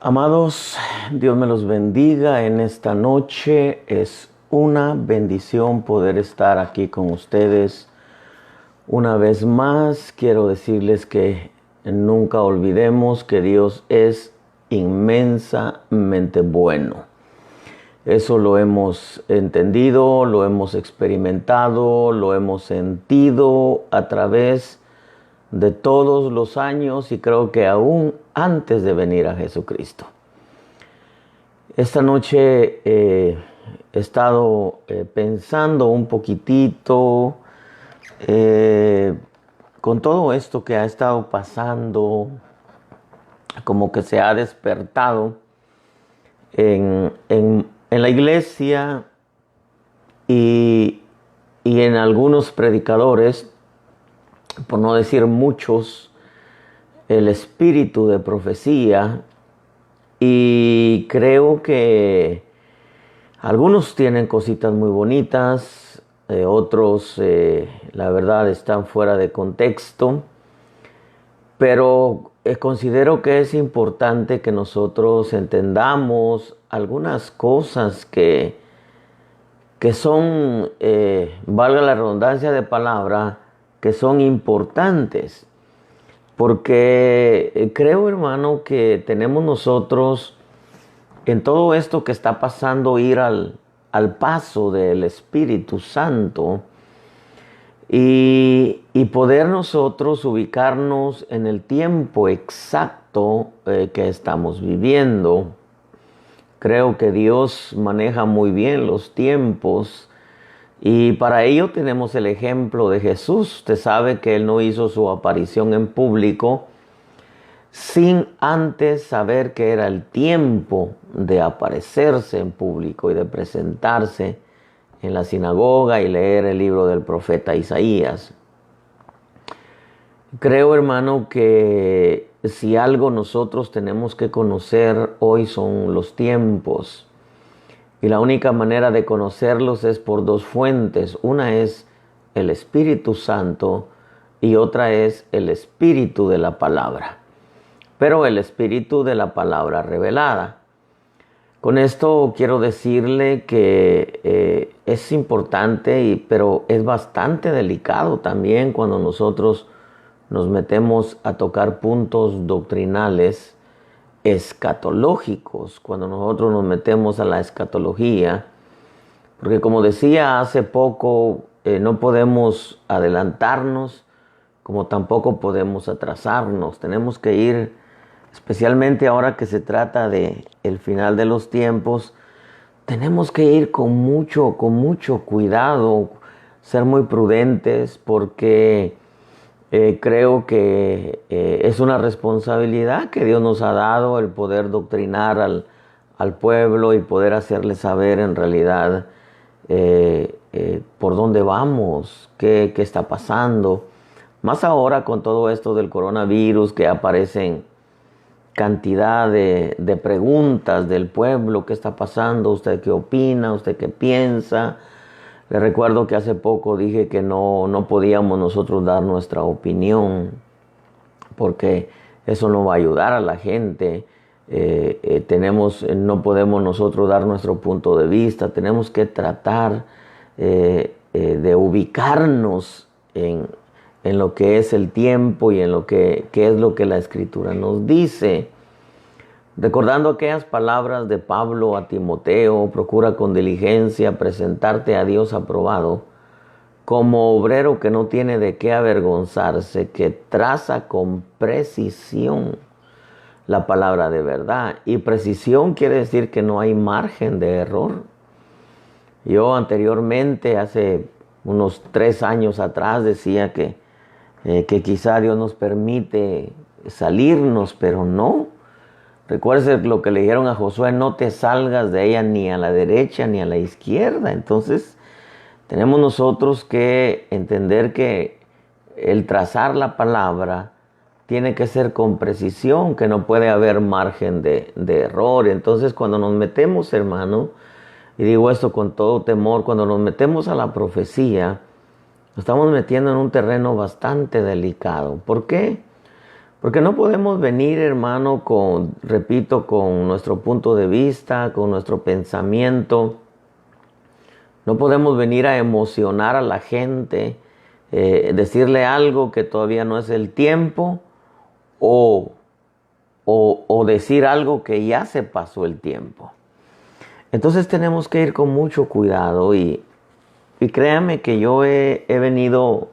Amados, Dios me los bendiga en esta noche. Es una bendición poder estar aquí con ustedes. Una vez más, quiero decirles que nunca olvidemos que Dios es inmensamente bueno. Eso lo hemos entendido, lo hemos experimentado, lo hemos sentido a través de todos los años y creo que aún antes de venir a Jesucristo. Esta noche he estado pensando un poquitito con todo esto que ha estado pasando, como que se ha despertado en la iglesia y en algunos predicadores, por no decir muchos, el espíritu de profecía. Y creo que algunos tienen cositas muy bonitas, otros la verdad están fuera de contexto, pero considero que es importante que nosotros entendamos algunas cosas que son, valga la redundancia de palabra, que son importantes. Porque creo, hermano, que tenemos nosotros en todo esto que está pasando ir al paso del Espíritu Santo y poder nosotros ubicarnos en el tiempo exacto que estamos viviendo. Creo que Dios maneja muy bien los tiempos. Y para ello tenemos el ejemplo de Jesús. Usted sabe que Él no hizo su aparición en público sin antes saber que era el tiempo de aparecerse en público y de presentarse en la sinagoga y leer el libro del profeta Isaías. Creo, hermano, que si algo nosotros tenemos que conocer hoy son los tiempos. Y la única manera de conocerlos es por dos fuentes. Una es el Espíritu Santo y otra es el Espíritu de la palabra. Pero el Espíritu de la palabra revelada. Con esto quiero decirle que es importante, pero es bastante delicado también cuando nosotros nos metemos a tocar puntos doctrinales escatológicos, cuando nosotros nos metemos a la escatología, porque como decía hace poco, no podemos adelantarnos, como tampoco podemos atrasarnos. Tenemos que ir, especialmente ahora que se trata de el final de los tiempos, tenemos que ir con mucho cuidado, ser muy prudentes, porque creo que es una responsabilidad que Dios nos ha dado el poder doctrinar al pueblo y poder hacerle saber en realidad por dónde vamos, qué está pasando. Más ahora con todo esto del coronavirus, que aparecen cantidad de preguntas del pueblo: ¿qué está pasando? ¿Usted qué opina? ¿Usted qué piensa? Le recuerdo que hace poco dije que no podíamos nosotros dar nuestra opinión, porque eso no va a ayudar a la gente. No podemos nosotros dar nuestro punto de vista. Tenemos que tratar de ubicarnos en lo que es el tiempo y en lo que es lo que la Escritura nos dice. Recordando aquellas palabras de Pablo a Timoteo: procura con diligencia presentarte a Dios aprobado, como obrero que no tiene de qué avergonzarse, que traza con precisión la palabra de verdad. Y precisión quiere decir que no hay margen de error. Yo anteriormente, hace unos 3 años atrás, decía que quizá Dios nos permite salirnos, pero no. Recuerde lo que le dijeron a Josué: no te salgas de ella ni a la derecha ni a la izquierda. Entonces tenemos nosotros que entender que el trazar la palabra tiene que ser con precisión, que no puede haber margen de error. Entonces cuando nos metemos, hermano, y digo esto con todo temor, cuando nos metemos a la profecía, nos estamos metiendo en un terreno bastante delicado. ¿Por qué? Porque no podemos venir, hermano, repito, con nuestro punto de vista, con nuestro pensamiento. No podemos venir a emocionar a la gente, decirle algo que todavía no es el tiempo o, o decir algo que ya se pasó el tiempo. Entonces tenemos que ir con mucho cuidado y créame que yo he venido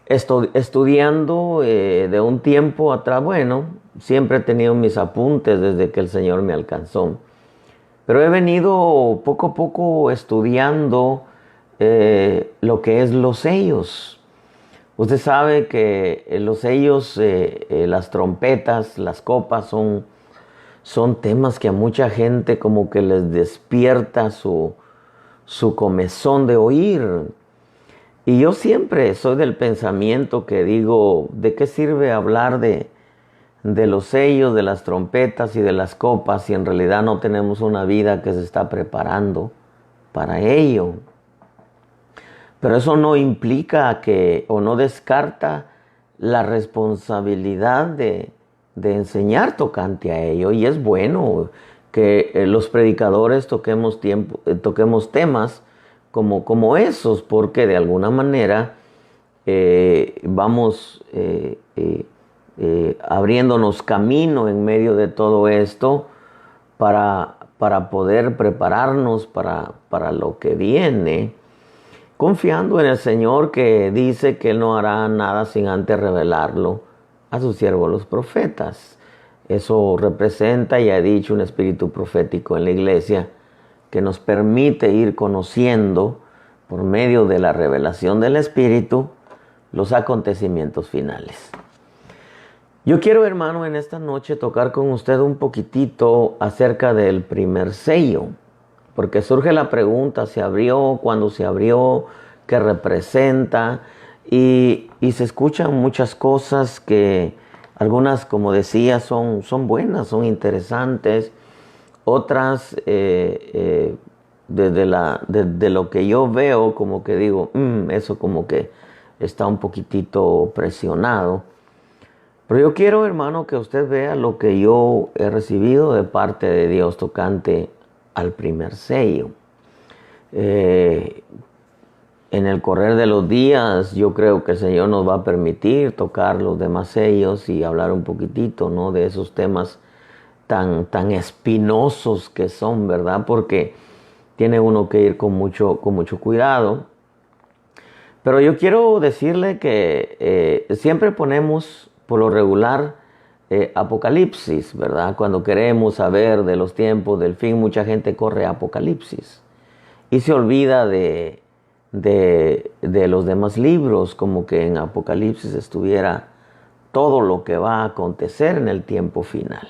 estudiando de un tiempo atrás. Bueno, siempre he tenido mis apuntes desde que el Señor me alcanzó. Pero he venido poco a poco estudiando lo que es los sellos. Usted sabe que los sellos, las trompetas, las copas son temas que a mucha gente como que les despierta su comezón de oír. Y yo siempre soy del pensamiento que digo, ¿de qué sirve hablar de los sellos, de las trompetas y de las copas si en realidad no tenemos una vida que se está preparando para ello? Pero eso no implica que, o no descarta la responsabilidad de enseñar tocante a ello. Y es bueno que los predicadores toquemos temas como esos, porque de alguna manera vamos abriéndonos camino en medio de todo esto para poder prepararnos para lo que viene, confiando en el Señor, que dice que Él no hará nada sin antes revelarlo a sus siervos los profetas. Eso representa, y ha dicho, un espíritu profético en la iglesia que nos permite ir conociendo por medio de la revelación del Espíritu los acontecimientos finales. Yo quiero, hermano, en esta noche tocar con usted un poquitito acerca del primer sello, porque surge la pregunta: ¿se abrió? ¿Cuándo se abrió? ¿Qué representa? Y se escuchan muchas cosas que algunas, como decía, son buenas, son interesantes. Otras, desde lo que yo veo, como que digo, eso como que está un poquitito presionado. Pero yo quiero, hermano, que usted vea lo que yo he recibido de parte de Dios tocante al primer sello. En el correr de los días, yo creo que el Señor nos va a permitir tocar los demás sellos y hablar un poquitito, ¿no?, de esos temas tan espinosos que son, ¿verdad? Porque tiene uno que ir con mucho cuidado. Pero yo quiero decirle que siempre ponemos, por lo regular, Apocalipsis, ¿verdad? Cuando queremos saber de los tiempos del fin, mucha gente corre a Apocalipsis y se olvida de los demás libros, como que en Apocalipsis estuviera todo lo que va a acontecer en el tiempo final.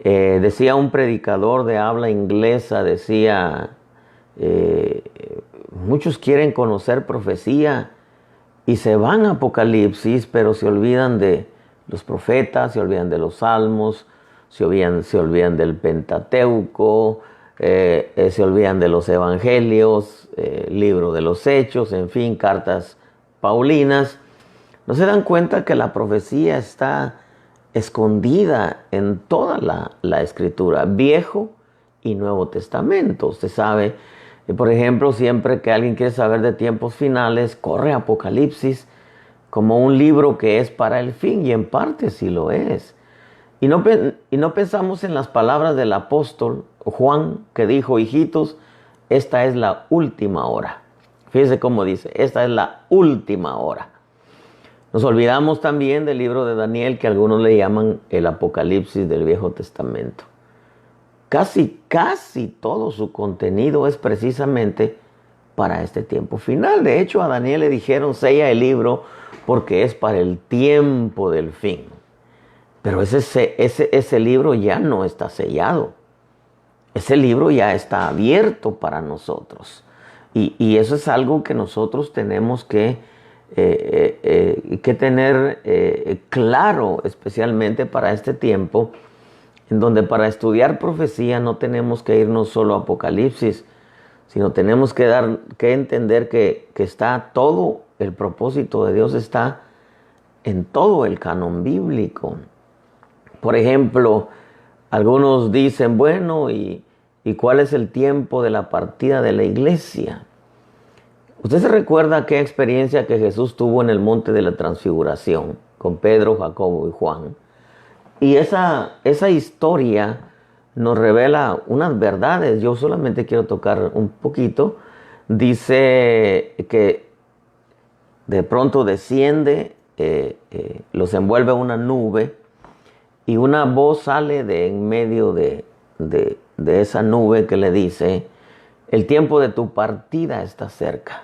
Decía un predicador de habla inglesa, decía, muchos quieren conocer profecía y se van a Apocalipsis, pero se olvidan de los profetas, se olvidan de los salmos, se olvidan del Pentateuco, se olvidan de los evangelios, libro de los Hechos, en fin, cartas paulinas. No se dan cuenta que la profecía está escondida en toda la escritura, Viejo y Nuevo Testamento. Usted sabe, por ejemplo, siempre que alguien quiere saber de tiempos finales, corre a Apocalipsis como un libro que es para el fin, y en parte sí lo es. Y no pensamos en las palabras del apóstol Juan, que dijo: hijitos, esta es la última hora. Fíjese cómo dice: esta es la última hora. Nos olvidamos también del libro de Daniel, que algunos le llaman el Apocalipsis del Viejo Testamento. Casi todo su contenido es precisamente para este tiempo final. De hecho, a Daniel le dijeron: sella el libro porque es para el tiempo del fin. Pero ese libro ya no está sellado. Ese libro ya está abierto para nosotros. Y eso es algo que nosotros tenemos que tener claro, especialmente para este tiempo, en donde para estudiar profecía no tenemos que irnos solo a Apocalipsis, sino tenemos que entender que está todo el propósito de Dios está en todo el canon bíblico. Por ejemplo, algunos dicen, bueno, ¿y cuál es el tiempo de la partida de la iglesia? ¿Usted se recuerda aquella experiencia que Jesús tuvo en el monte de la transfiguración con Pedro, Jacobo y Juan? Y esa historia nos revela unas verdades. Yo solamente quiero tocar un poquito. Dice que de pronto desciende, los envuelve una nube y una voz sale de en medio de esa nube que le dice, el tiempo de tu partida está cerca.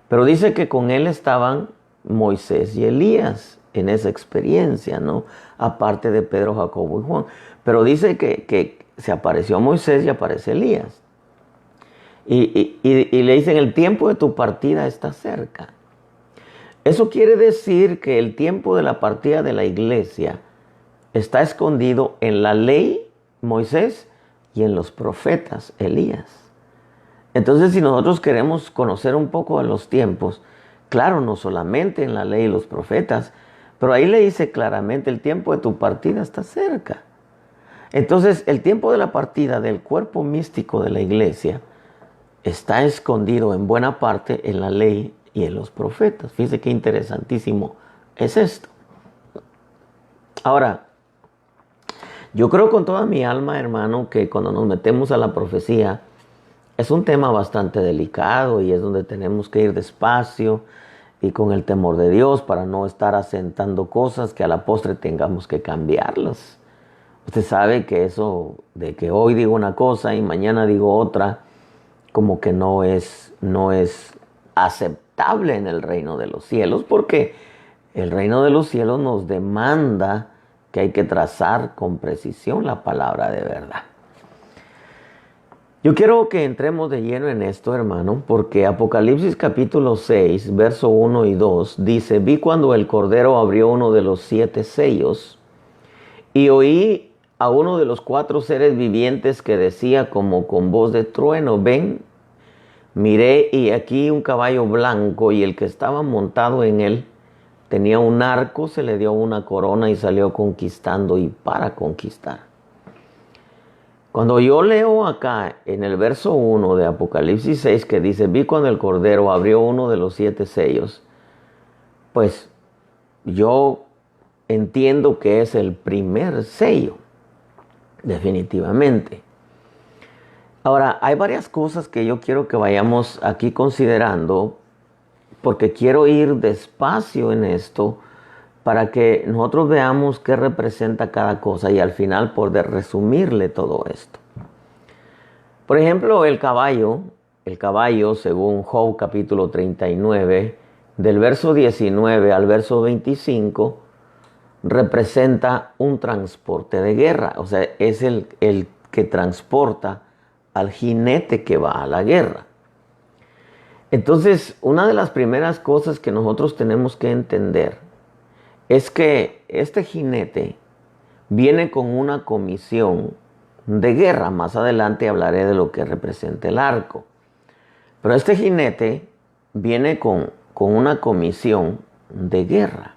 Pero dice que con él estaban Moisés y Elías en esa experiencia, ¿no? Aparte de Pedro, Jacobo y Juan. Pero dice que se apareció Moisés y aparece Elías. Y le dicen, el tiempo de tu partida está cerca. Eso quiere decir que el tiempo de la partida de la iglesia está escondido en la ley, Moisés, y en los profetas, Elías. Entonces, si nosotros queremos conocer un poco de los tiempos, claro, no solamente en la ley y los profetas, pero ahí le dice claramente, el tiempo de tu partida está cerca. Entonces, el tiempo de la partida del cuerpo místico de la iglesia está escondido en buena parte en la ley y en los profetas. Fíjese qué interesantísimo es esto. Ahora, yo creo con toda mi alma, hermano, que cuando nos metemos a la profecía, es un tema bastante delicado y es donde tenemos que ir despacio y con el temor de Dios para no estar asentando cosas que a la postre tengamos que cambiarlas. Usted sabe que eso de que hoy digo una cosa y mañana digo otra, como que no es aceptable en el reino de los cielos, porque el reino de los cielos nos demanda que hay que trazar con precisión la palabra de verdad. Yo quiero que entremos de lleno en esto, hermano, porque Apocalipsis capítulo 6, verso 1 y 2 dice, vi cuando el Cordero abrió uno de los 7 sellos y oí a uno de los 4 seres vivientes que decía como con voz de trueno, ven, miré y aquí un caballo blanco y el que estaba montado en él tenía un arco, se le dio una corona y salió conquistando y para conquistar. Cuando yo leo acá en el verso 1 de Apocalipsis 6 que dice, vi cuando el Cordero abrió uno de los 7 sellos, pues yo entiendo que es el primer sello, definitivamente. Ahora, hay varias cosas que yo quiero que vayamos aquí considerando, porque quiero ir despacio en esto, para que nosotros veamos qué representa cada cosa y al final poder resumirle todo esto. Por ejemplo, el caballo, según Job capítulo 39, del verso 19 al verso 25, representa un transporte de guerra. O sea, es el que transporta al jinete que va a la guerra. Entonces, una de las primeras cosas que nosotros tenemos que entender es que este jinete viene con una comisión de guerra. Más adelante hablaré de lo que representa el arco. Pero este jinete viene con una comisión de guerra.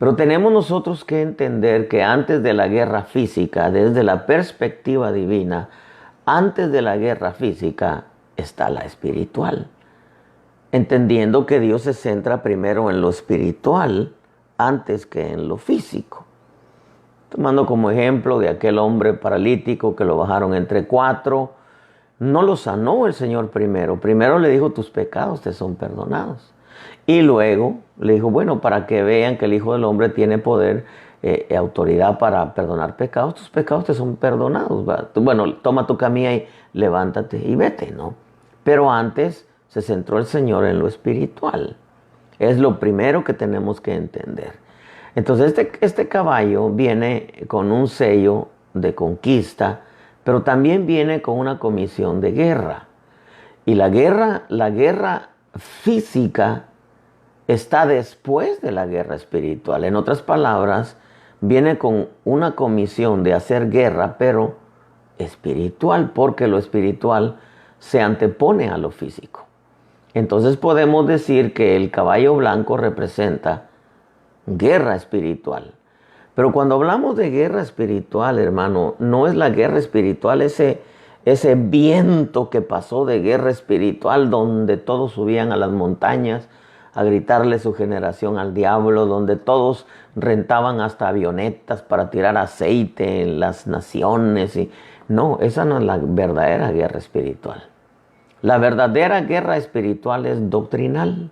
Pero tenemos nosotros que entender que antes de la guerra física, desde la perspectiva divina, antes de la guerra física está la espiritual. Entendiendo que Dios se centra primero en lo espiritual antes que en lo físico. Tomando como ejemplo de aquel hombre paralítico que lo bajaron entre 4, no lo sanó el Señor primero. Primero le dijo, tus pecados te son perdonados. Y luego le dijo, bueno, para que vean que el Hijo del Hombre tiene poder, autoridad para perdonar pecados, tus pecados te son perdonados. Bueno, toma tu camilla y levántate y vete, ¿no? Pero antes se centró el Señor en lo espiritual. Es lo primero que tenemos que entender. Entonces este caballo viene con un sello de conquista, pero también viene con una comisión de guerra. Y la guerra física está después de la guerra espiritual. En otras palabras, viene con una comisión de hacer guerra, pero espiritual, porque lo espiritual se antepone a lo físico. Entonces podemos decir que el caballo blanco representa guerra espiritual. Pero cuando hablamos de guerra espiritual, hermano, no es la guerra espiritual ese viento que pasó de guerra espiritual donde todos subían a las montañas a gritarle su generación al diablo, donde todos rentaban hasta avionetas para tirar aceite en las naciones. No, esa no es la verdadera guerra espiritual. La verdadera guerra espiritual es doctrinal.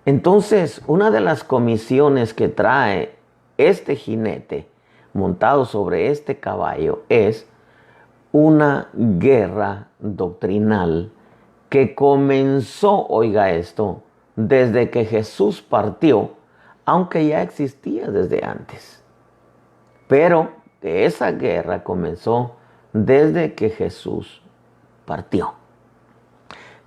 Entonces, una de las comisiones que trae este jinete montado sobre este caballo es una guerra doctrinal que comenzó, oiga esto, desde que Jesús partió, aunque ya existía desde antes. Pero esa guerra comenzó desde que Jesús partió.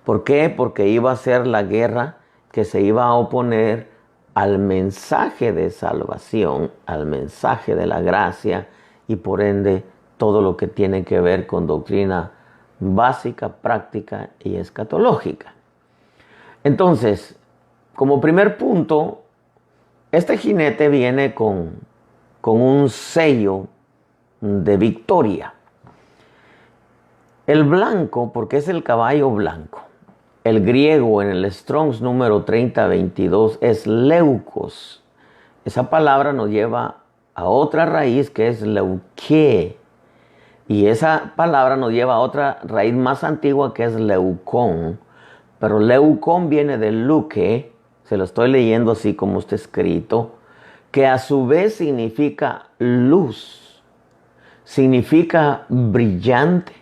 ¿Por qué? Porque iba a ser la guerra que se iba a oponer al mensaje de salvación, al mensaje de la gracia y por ende todo lo que tiene que ver con doctrina básica, práctica y escatológica. Entonces, como primer punto, este jinete viene con un sello de victoria. El blanco, porque es el caballo blanco. El griego en el Strong's número 3022 es leucos. Esa palabra nos lleva a otra raíz que es leuké. Y esa palabra nos lleva a otra raíz más antigua que es leucón. Pero leucón viene de luque, se lo estoy leyendo así como está escrito, que a su vez significa luz, significa brillante,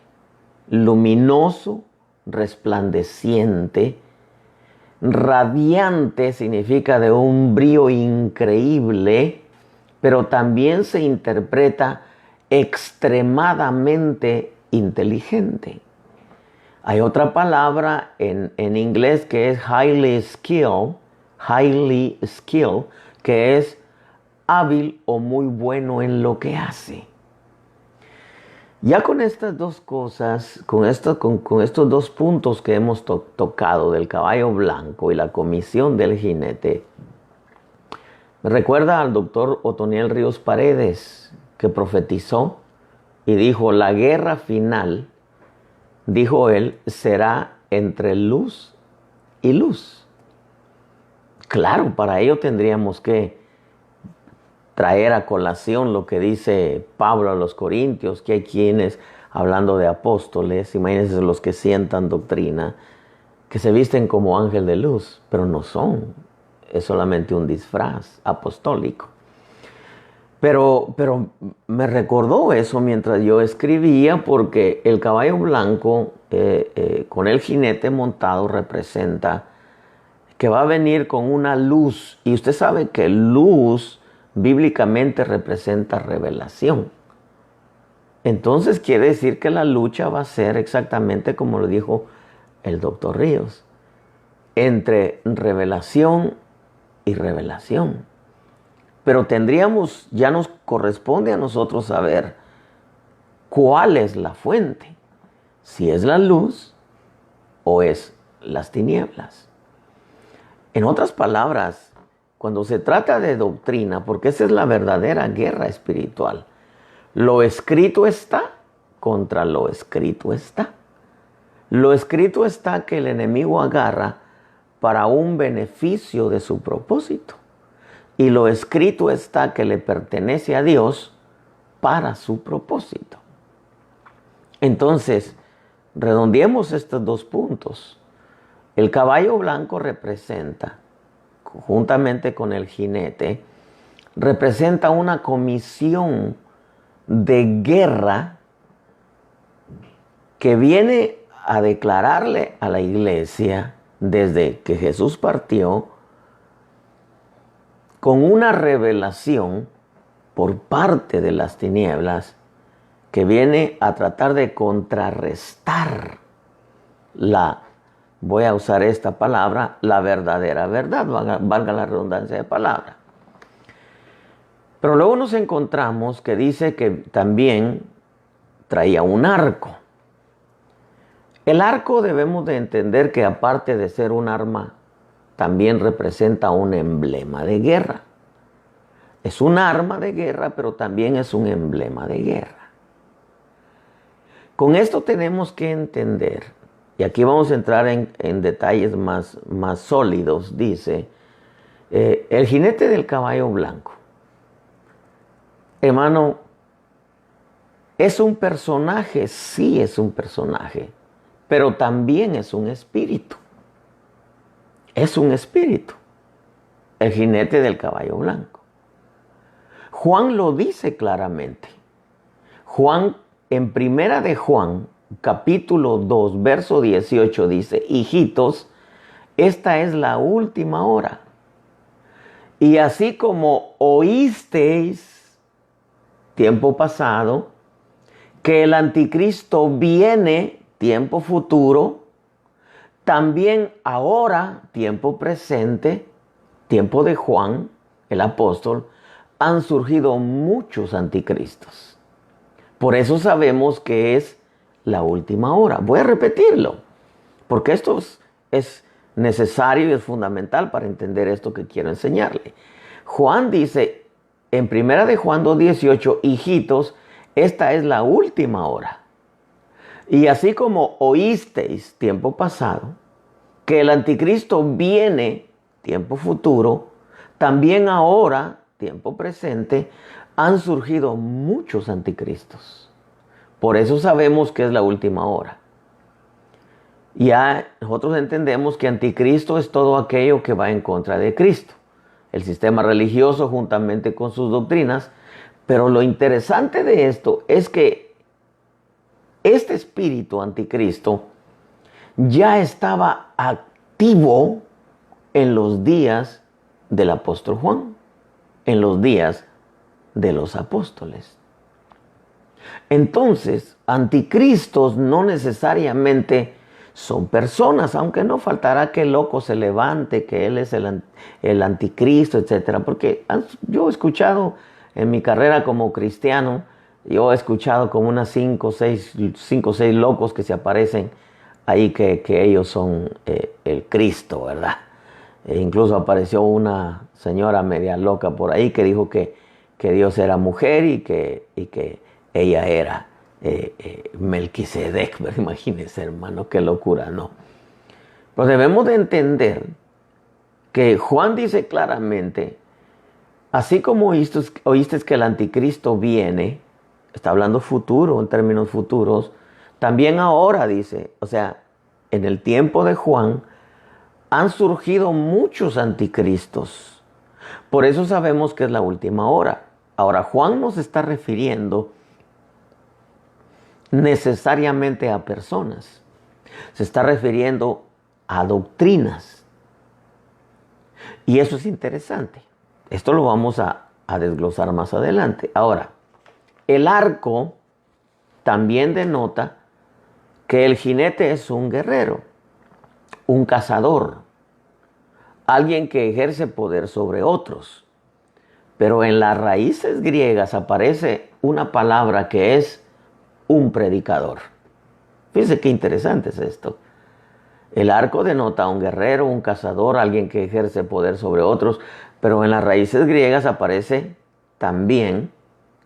luminoso, resplandeciente. Radiante significa de un brillo increíble, pero también se interpreta extremadamente inteligente. Hay otra palabra en inglés que es highly skilled, que es hábil o muy bueno en lo que hace. Ya con estas dos cosas, con estos dos puntos que hemos tocado del caballo blanco y la comisión del jinete, me recuerda al doctor Otoniel Ríos Paredes, que profetizó y dijo, la guerra final, dijo él, será entre luz y luz. Claro, para ello tendríamos que traer a colación lo que dice Pablo a los Corintios, que hay quienes, hablando de apóstoles, imagínense los que sientan doctrina, que se visten como ángel de luz, pero no son, es solamente un disfraz apostólico. Pero me recordó eso mientras yo escribía, porque el caballo blanco con el jinete montado representa que va a venir con una luz, y usted sabe que luz bíblicamente representa revelación. Entonces quiere decir que la lucha va a ser exactamente como lo dijo el doctor Ríos, entre revelación y revelación. Pero ya nos corresponde a nosotros saber cuál es la fuente, si es la luz o es las tinieblas. En otras palabras, cuando se trata de doctrina, porque esa es la verdadera guerra espiritual, lo escrito está contra lo escrito está. Lo escrito está que el enemigo agarra para un beneficio de su propósito. Y lo escrito está que le pertenece a Dios para su propósito. Entonces, redondeemos estos dos puntos. El caballo blanco representa, juntamente con el jinete, representa una comisión de guerra que viene a declararle a la iglesia desde que Jesús partió, con una revelación por parte de las tinieblas que viene a tratar de contrarrestar voy a usar esta palabra, la verdadera verdad, valga la redundancia de palabra. Pero luego nos encontramos que dice que también traía un arco. El arco debemos de entender que aparte de ser un arma, también representa un emblema de guerra. Es un arma de guerra, pero también es un emblema de guerra. Con esto tenemos que entender, y aquí vamos a entrar en detalles más sólidos, dice, el jinete del caballo blanco. Hermano, ¿es un personaje? Sí, es un personaje, pero también es un espíritu. Es un espíritu, el jinete del caballo blanco. Juan lo dice claramente. Juan, en primera de Juan, capítulo 2, verso 18, dice, hijitos, esta es la última hora. Y así como oísteis, tiempo pasado, que el anticristo viene, tiempo futuro, también ahora, tiempo presente, tiempo de Juan, el apóstol, han surgido muchos anticristos. Por eso sabemos que es la última hora. Voy a repetirlo, porque esto es necesario y es fundamental para entender esto que quiero enseñarle. Juan dice, en primera de Juan 2:18, hijitos, esta es la última hora. Y así como oísteis, tiempo pasado, que el anticristo viene, tiempo futuro, también ahora, tiempo presente, han surgido muchos anticristos. Por eso sabemos que es la última hora. Ya nosotros entendemos que anticristo es todo aquello que va en contra de Cristo. El sistema religioso juntamente con sus doctrinas. Pero lo interesante de esto es que este espíritu anticristo ya estaba activo en los días del apóstol Juan, en los días de los apóstoles. Entonces, anticristos no necesariamente son personas, aunque no faltará que el loco se levante, que él es el anticristo, etc. Porque yo he escuchado en mi carrera como cristiano, yo he escuchado como unas 5 o 6 locos que se aparecen ahí que ellos son el Cristo, ¿verdad? E incluso apareció una señora media loca por ahí que dijo que Dios era mujer y que ella era Melquisedec. Pero imagínense, hermano, qué locura, ¿no? Pero debemos de entender que Juan dice claramente, así como oíste que el anticristo viene, está hablando futuro, en términos futuros, también ahora dice, o sea, en el tiempo de Juan, han surgido muchos anticristos. Por eso sabemos que es la última hora. Ahora, Juan no se está refiriendo necesariamente a personas. Se está refiriendo a doctrinas. Y eso es interesante. Esto lo vamos a desglosar más adelante. Ahora, el arco también denota que el jinete es un guerrero, un cazador, alguien que ejerce poder sobre otros. Pero en las raíces griegas aparece una palabra que es un predicador. Fíjense qué interesante es esto. El arco denota a un guerrero, un cazador, alguien que ejerce poder sobre otros, pero en las raíces griegas aparece también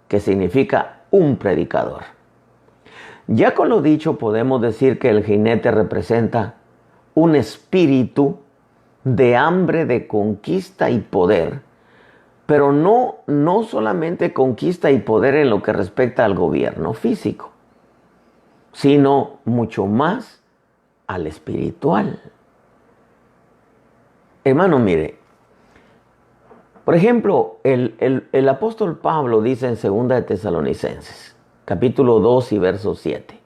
que significa un predicador. Ya con lo dicho podemos decir que el jinete representa un espíritu de hambre de conquista y poder, pero no solamente conquista y poder en lo que respecta al gobierno físico, sino mucho más al espiritual. Hermano, mire, por ejemplo, el apóstol Pablo dice en 2 de Tesalonicenses, capítulo 2 y verso 7.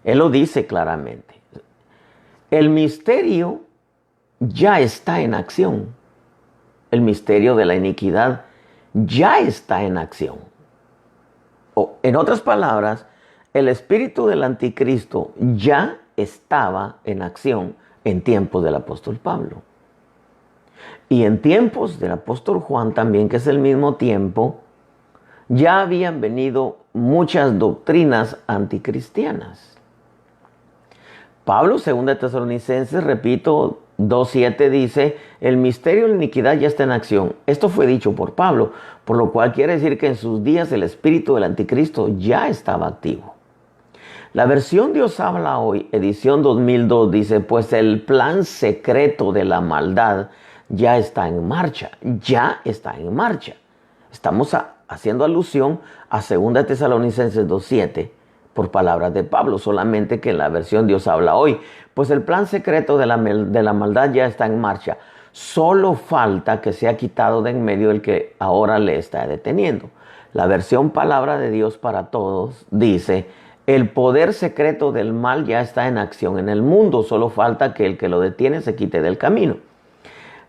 Él lo dice claramente. El misterio ya está en acción. El misterio de la iniquidad ya está en acción. O, en otras palabras, el espíritu del anticristo ya estaba en acción en tiempos del apóstol Pablo. Y en tiempos del apóstol Juan también, que es el mismo tiempo, ya habían venido muchas doctrinas anticristianas. Pablo, 2 de Tesalonicenses, repito, 2:7 dice, el misterio de la iniquidad ya está en acción. Esto fue dicho por Pablo, por lo cual quiere decir que en sus días el espíritu del anticristo ya estaba activo. La versión Dios habla hoy, edición 2002, dice, pues el plan secreto de la maldad ya está en marcha, ya está en marcha. Estamos haciendo alusión a 2 Tesalonicenses 2:7 por palabras de Pablo, solamente que en la versión Dios habla hoy. Pues el plan secreto de la maldad ya está en marcha. Solo falta que sea quitado de en medio el que ahora le está deteniendo. La versión Palabra de Dios para Todos dice, el poder secreto del mal ya está en acción en el mundo. Solo falta que el que lo detiene se quite del camino.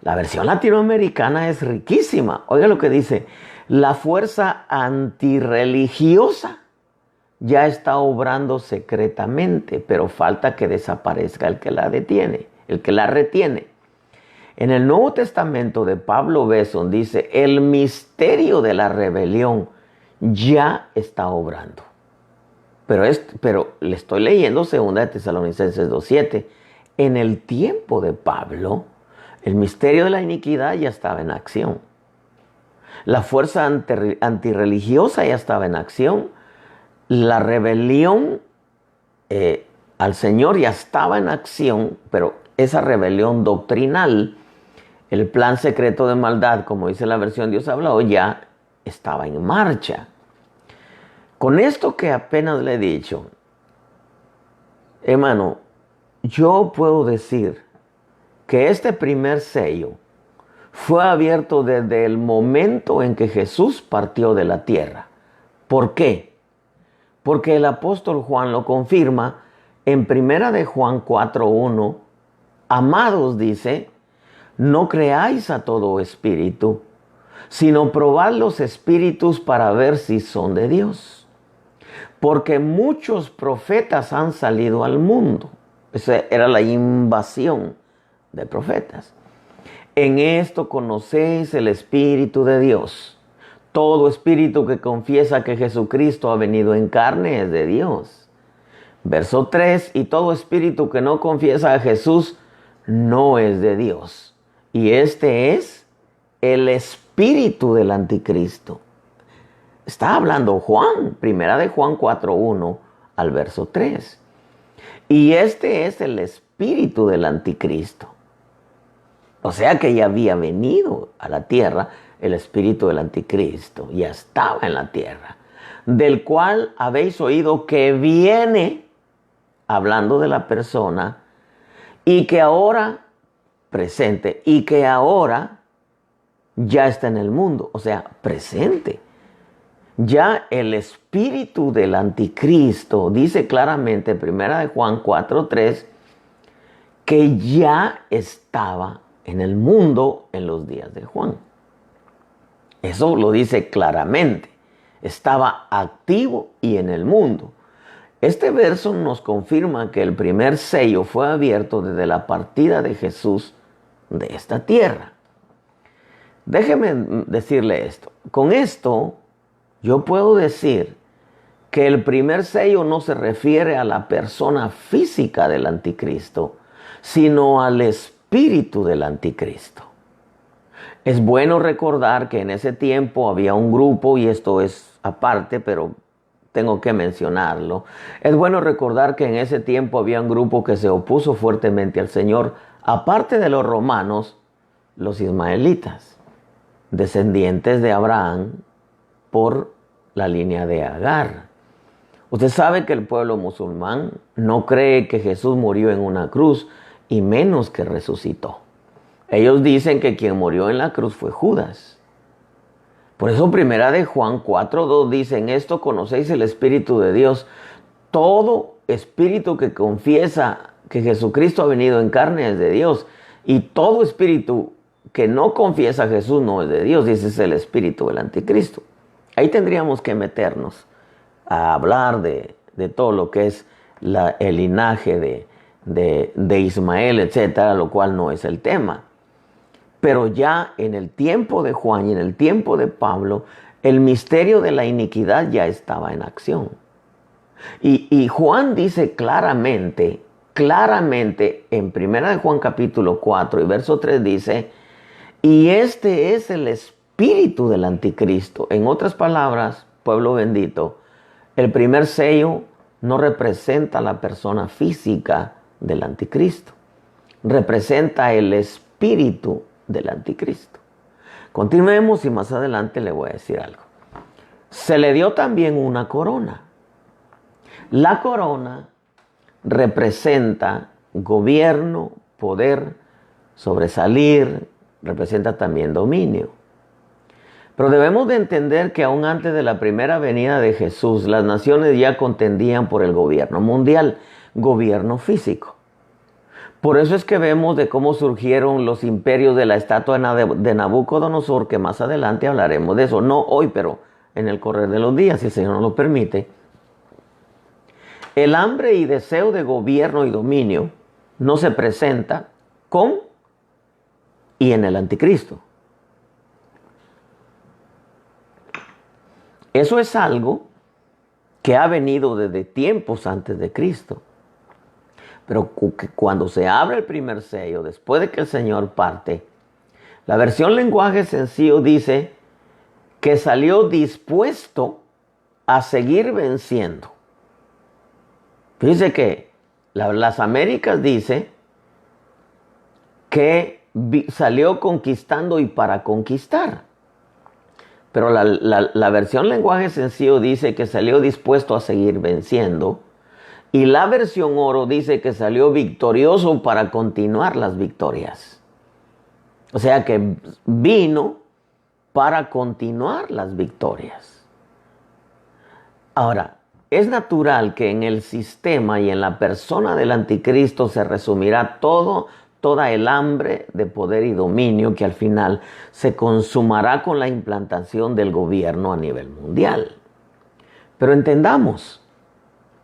La versión latinoamericana es riquísima. Oiga lo que dice, la fuerza antirreligiosa ya está obrando secretamente, pero falta que desaparezca el que la detiene, el que la retiene. En el Nuevo Testamento de Pablo Besson dice, el misterio de la rebelión ya está obrando. Pero le estoy leyendo 2 Tesalonicenses 2:7. En el tiempo de Pablo, el misterio de la iniquidad ya estaba en acción. La fuerza antirreligiosa ya estaba en acción. La rebelión al Señor ya estaba en acción, pero esa rebelión doctrinal, el plan secreto de maldad, como dice la versión Dios habla hoy, ya estaba en marcha. Con esto que apenas le he dicho, hermano, yo puedo decir que este primer sello fue abierto desde el momento en que Jesús partió de la tierra. ¿Por qué? Porque el apóstol Juan lo confirma en 1 de Juan 4:1. Amados, dice, no creáis a todo espíritu, sino probad los espíritus para ver si son de Dios. Porque muchos profetas han salido al mundo. Esa era la invasión de profetas. En esto conocéis el Espíritu de Dios. Todo espíritu que confiesa que Jesucristo ha venido en carne es de Dios. Verso 3, y todo espíritu que no confiesa a Jesús no es de Dios. Y este es el espíritu del anticristo. Está hablando Juan, 1 de Juan 4:1 al verso 3. Y este es el espíritu del anticristo. O sea que ya había venido a la tierra el espíritu del anticristo. Ya estaba en la tierra. Del cual habéis oído que viene, hablando de la persona, y que ahora, presente, y que ahora ya está en el mundo. O sea, presente. Ya el espíritu del anticristo dice claramente, 1 de Juan 4:3, que ya estaba en el mundo en los días de Juan. Eso lo dice claramente. Estaba activo y en el mundo. Este verso nos confirma que el primer sello fue abierto desde la partida de Jesús de esta tierra. Déjeme decirle esto. Con esto, yo puedo decir que el primer sello no se refiere a la persona física del anticristo, sino al espíritu del anticristo. Es bueno recordar que en ese tiempo había un grupo, y esto es aparte, pero tengo que mencionarlo. Es bueno recordar que en ese tiempo había un grupo que se opuso fuertemente al Señor, aparte de los romanos, los ismaelitas, descendientes de Abraham por la línea de Agar. Usted sabe que el pueblo musulmán no cree que Jesús murió en una cruz, y menos que resucitó. Ellos dicen que quien murió en la cruz fue Judas. Por eso 1 de Juan 4:2 dice, en esto conocéis el Espíritu de Dios. Todo espíritu que confiesa que Jesucristo ha venido en carne es de Dios. Y todo espíritu que no confiesa a Jesús no es de Dios. Y ese es el espíritu del anticristo. Ahí tendríamos que meternos a hablar de todo lo que es el linaje de Ismael, etcétera, lo cual no es el tema. Pero ya en el tiempo de Juan y en el tiempo de Pablo, el misterio de la iniquidad ya estaba en acción. Y Juan dice claramente claramente en 1 de Juan capítulo 4 y verso 3 dice, y este es el espíritu del anticristo. En otras palabras, pueblo bendito, el primer sello no representa la persona física del anticristo, representa el espíritu del anticristo. Continuemos y más adelante le voy a decir algo. Se le dio también una corona. La corona representa gobierno, poder, sobresalir, representa también dominio. Pero debemos de entender que aún antes de la primera venida de Jesús, las naciones ya contendían por el gobierno mundial, gobierno físico. Por eso es que vemos de cómo surgieron los imperios de la estatua de Nabucodonosor, que más adelante hablaremos de eso. No hoy, pero en el correr de los días, si el Señor nos lo permite. El hambre y deseo de gobierno y dominio no se presenta con y en el anticristo. Eso es algo que ha venido desde tiempos antes de Cristo. Pero cuando se abre el primer sello, después de que el Señor parte, la versión lenguaje sencillo dice que salió dispuesto a seguir venciendo. Fíjense que las Américas dice que salió conquistando y para conquistar. Pero la versión lenguaje sencillo dice que salió dispuesto a seguir venciendo. Y la versión oro dice que salió victorioso para continuar las victorias. O sea que vino para continuar las victorias. Ahora, es natural que en el sistema y en la persona del anticristo se resumirá toda el hambre de poder y dominio que al final se consumará con la implantación del gobierno a nivel mundial. Pero entendamos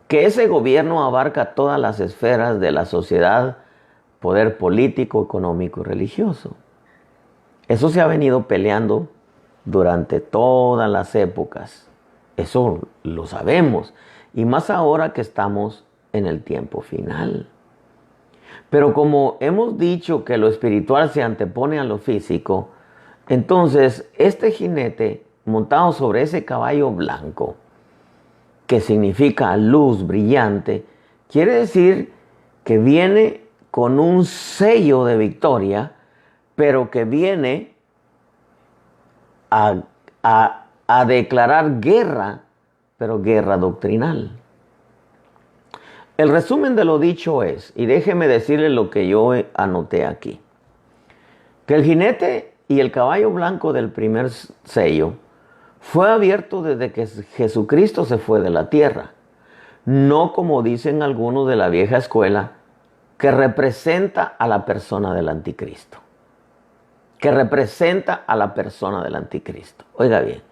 que ese gobierno abarca todas las esferas de la sociedad, poder político, económico y religioso. Eso se ha venido peleando durante todas las épocas. Eso lo sabemos. Y más ahora que estamos en el tiempo final. Pero como hemos dicho que lo espiritual se antepone a lo físico, entonces este jinete montado sobre ese caballo blanco, que significa luz brillante, quiere decir que viene con un sello de victoria, pero que viene a declarar guerra, pero guerra doctrinal. El resumen de lo dicho es, y déjeme decirle lo que yo anoté aquí, que el jinete y el caballo blanco del primer sello fue abierto desde que Jesucristo se fue de la tierra, no como dicen algunos de la vieja escuela, que representa a la persona del anticristo. Que representa a la persona del anticristo. Oiga bien,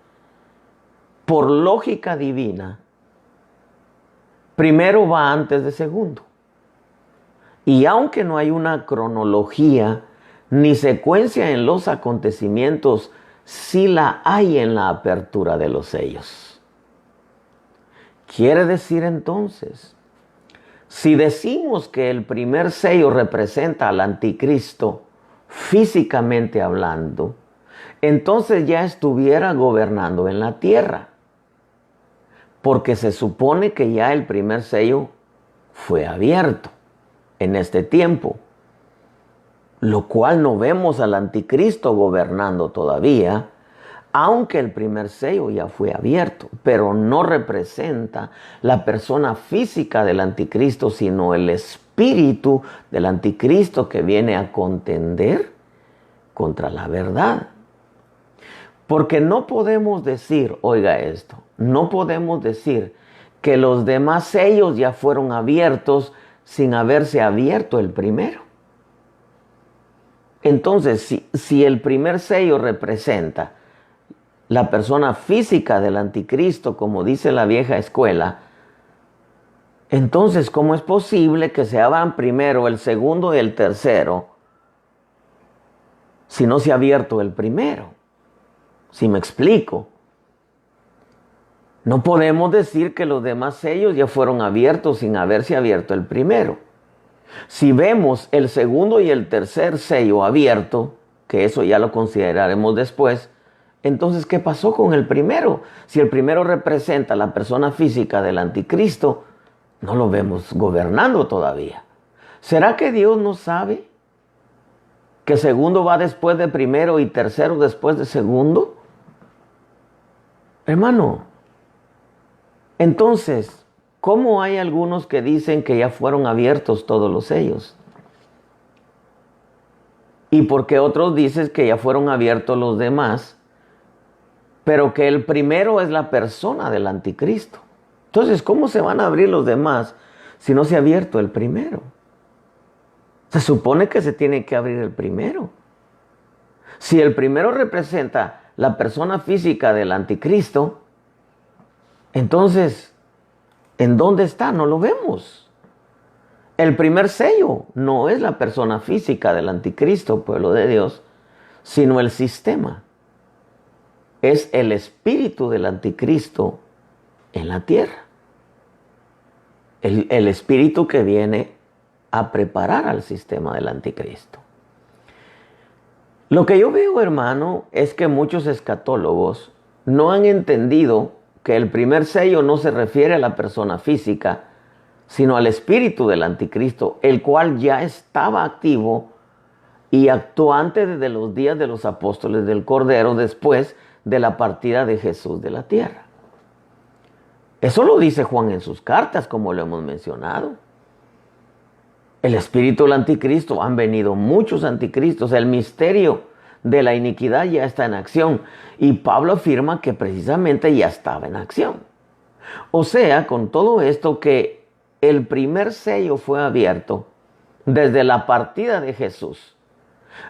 por lógica divina, primero va antes de segundo. Y aunque no hay una cronología ni secuencia en los acontecimientos, sí la hay en la apertura de los sellos. Quiere decir entonces, si decimos que el primer sello representa al anticristo físicamente hablando, entonces ya estuviera gobernando en la tierra. Porque se supone que ya el primer sello fue abierto en este tiempo. Lo cual no vemos al anticristo gobernando todavía, aunque el primer sello ya fue abierto. Pero no representa la persona física del anticristo, sino el espíritu del anticristo que viene a contender contra la verdad. Porque no podemos decir, oiga esto, no podemos decir que los demás sellos ya fueron abiertos sin haberse abierto el primero. Entonces, si el primer sello representa la persona física del anticristo, como dice la vieja escuela, entonces, ¿cómo es posible que se abran primero el segundo y el tercero si no se ha abierto el primero? Si me explico. No podemos decir que los demás sellos ya fueron abiertos sin haberse abierto el primero. Si vemos el segundo y el tercer sello abierto, que eso ya lo consideraremos después, entonces, ¿qué pasó con el primero? Si el primero representa la persona física del anticristo, no lo vemos gobernando todavía. ¿Será que Dios no sabe que segundo va después de primero y tercero después de segundo? Hermano, entonces, ¿cómo hay algunos que dicen que ya fueron abiertos todos los sellos? ¿Y por qué otros dicen que ya fueron abiertos los demás, pero que el primero es la persona del anticristo? Entonces, ¿cómo se van a abrir los demás si no se ha abierto el primero? Se supone que se tiene que abrir el primero. Si el primero representa la persona física del anticristo, entonces, ¿en dónde está? No lo vemos. El primer sello no es la persona física del anticristo, pueblo de Dios, sino el sistema. Es el espíritu del anticristo en la tierra. El espíritu que viene a preparar al sistema del anticristo. Lo que yo veo, hermano, es que muchos escatólogos no han entendido que el primer sello no se refiere a la persona física, sino al espíritu del anticristo, el cual ya estaba activo y actuó antes desde los días de los apóstoles del Cordero, después de la partida de Jesús de la tierra. Eso lo dice Juan en sus cartas, como lo hemos mencionado. El espíritu del anticristo, han venido muchos anticristos, el misterio de la iniquidad ya está en acción. Y Pablo afirma que precisamente ya estaba en acción. O sea, con todo esto, que el primer sello fue abierto desde la partida de Jesús.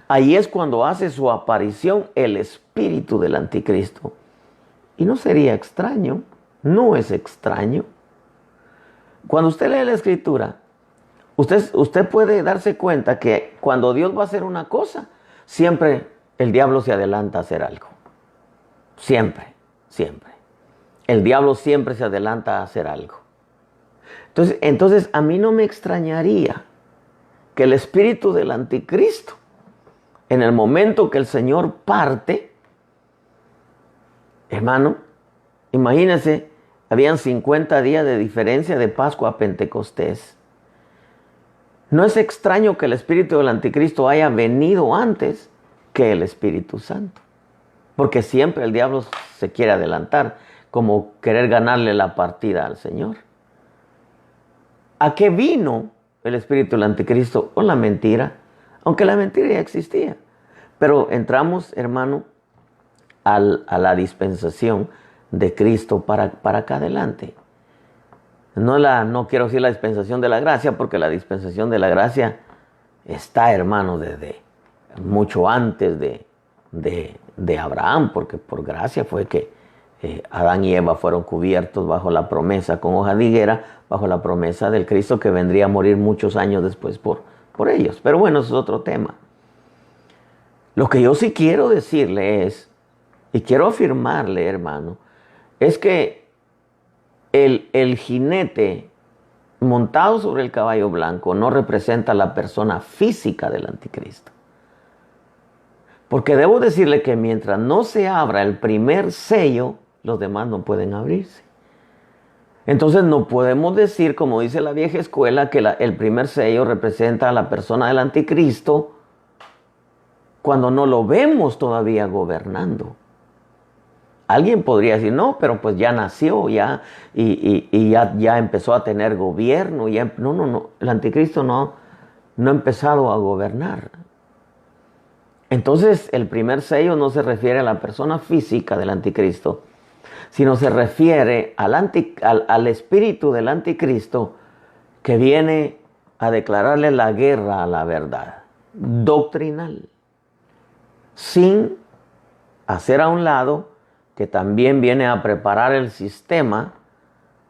Ahí es cuando hace su aparición el espíritu del anticristo. Y no sería extraño, no es extraño. Cuando usted lee la escritura, usted puede darse cuenta que cuando Dios va a hacer una cosa, siempre el diablo se adelanta a hacer algo. Siempre, siempre. El diablo siempre se adelanta a hacer algo. Entonces a mí no me extrañaría que el espíritu del anticristo, en el momento que el Señor parte, hermano, imagínense, habían 50 días de diferencia de Pascua a Pentecostés. No es extraño que el espíritu del anticristo haya venido antes que el Espíritu Santo. Porque siempre el diablo se quiere adelantar, como querer ganarle la partida al Señor. ¿A qué vino el espíritu del anticristo? Con la mentira, aunque la mentira ya existía. Pero entramos, hermano, a la dispensación de Cristo para acá adelante. No quiero decir la dispensación de la gracia, porque la dispensación de la gracia está, hermano, desde mucho antes de Abraham, porque por gracia fue que Adán y Eva fueron cubiertos bajo la promesa con hoja de higuera, bajo la promesa del Cristo que vendría a morir muchos años después por ellos. Pero bueno, eso es otro tema. Lo que yo sí quiero decirle es, y quiero afirmarle, hermano, es que el jinete montado sobre el caballo blanco no representa la persona física del anticristo. Porque debo decirle que mientras no se abra el primer sello, los demás no pueden abrirse. Entonces no podemos decir, como dice la vieja escuela, que el primer sello representa a la persona del anticristo cuando no lo vemos todavía gobernando. Alguien podría decir, no, pero pues ya nació, ya empezó a tener gobierno. No, el anticristo no ha empezado a gobernar. Entonces el primer sello no se refiere a la persona física del anticristo, sino se refiere al espíritu del anticristo que viene a declararle la guerra a la verdad doctrinal, sin hacer a un lado que también viene a preparar el sistema,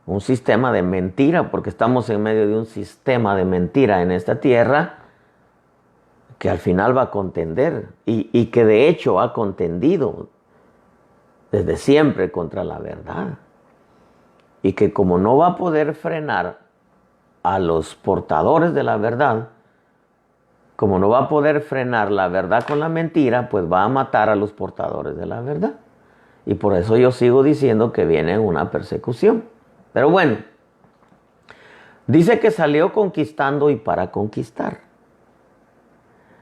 un sistema de mentira, porque estamos en medio de un sistema de mentira en esta tierra, que al final va a contender y que de hecho ha contendido desde siempre contra la verdad. Y que como no va a poder frenar a los portadores de la verdad, como no va a poder frenar la verdad con la mentira, pues va a matar a los portadores de la verdad. Y por eso yo sigo diciendo que viene una persecución. Pero bueno, dice que salió conquistando y para conquistar.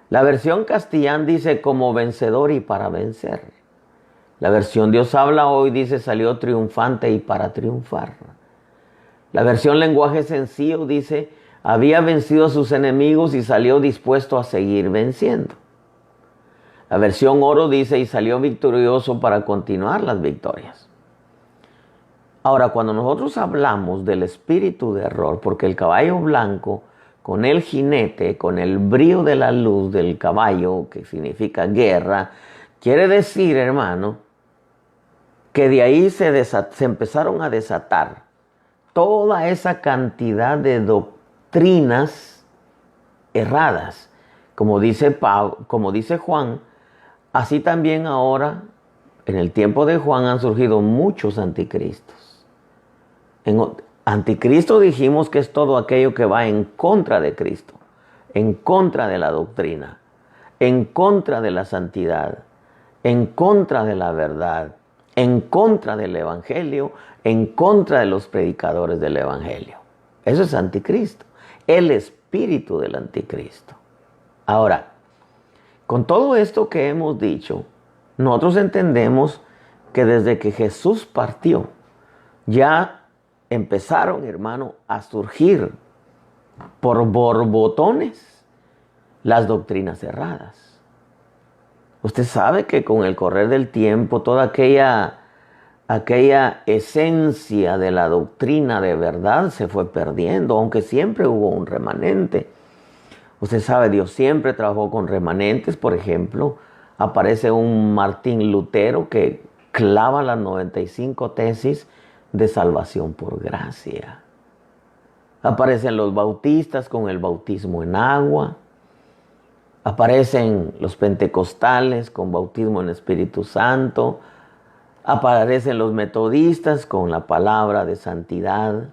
La versión castellana dice como vencedor y para vencer. La versión Dios habla hoy dice salió triunfante y para triunfar. La versión lenguaje sencillo dice había vencido a sus enemigos y salió dispuesto a seguir venciendo. La versión oro dice y salió victorioso para continuar las victorias. Ahora, cuando nosotros hablamos del espíritu de error, porque el caballo blanco, con el jinete, con el brillo de la luz del caballo, que significa guerra, quiere decir, hermano, que de ahí se empezaron a desatar toda esa cantidad de doctrinas erradas. Como dice Juan, así también ahora, en el tiempo de Juan, han surgido muchos anticristos. Anticristo dijimos que es todo aquello que va en contra de Cristo, en contra de la doctrina, en contra de la santidad, en contra de la verdad, en contra del evangelio, en contra de los predicadores del evangelio. Eso es anticristo, el espíritu del anticristo. Ahora, con todo esto que hemos dicho, nosotros entendemos que desde que Jesús partió, ya empezaron, hermano, a surgir por borbotones las doctrinas erradas. Usted sabe que con el correr del tiempo, toda aquella esencia de la doctrina de verdad se fue perdiendo, aunque siempre hubo un remanente. Usted sabe, Dios siempre trabajó con remanentes. Por ejemplo, aparece un Martín Lutero que clava las 95 tesis de salvación por gracia. Aparecen los bautistas con el bautismo en agua. Aparecen los pentecostales con bautismo en Espíritu Santo. Aparecen los metodistas con la palabra de santidad.